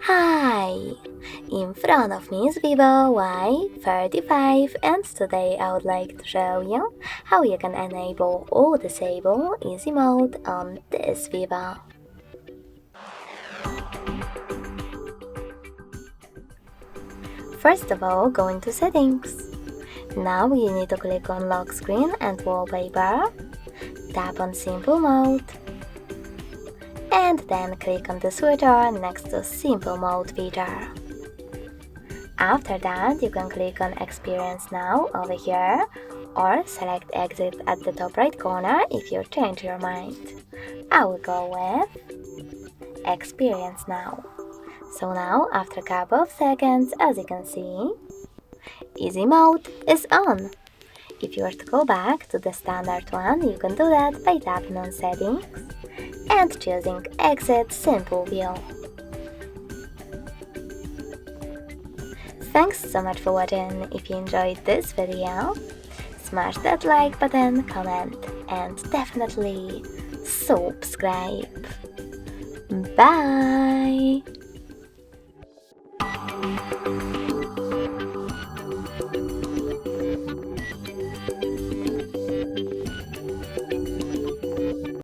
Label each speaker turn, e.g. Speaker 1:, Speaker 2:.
Speaker 1: Hi! In front of me is VIVO Y35 and today I would like to show you how you can enable or disable easy mode on this VIVO. First of all, go into settings. Now you need to click on lock screen and wallpaper, tap on simple mode, and then click on the switcher next to simple mode feature. After that, you can click on experience now over here or select exit at the top right corner if you change your mind. I will go with experience now. So now, after a couple of seconds, as you can see, easy mode is on. If you were to go back to the standard one, you can do that by tapping on settings and choosing exit simple view. Thanks so much for watching. If you enjoyed this video, smash that like button, comment, and definitely subscribe. Bye!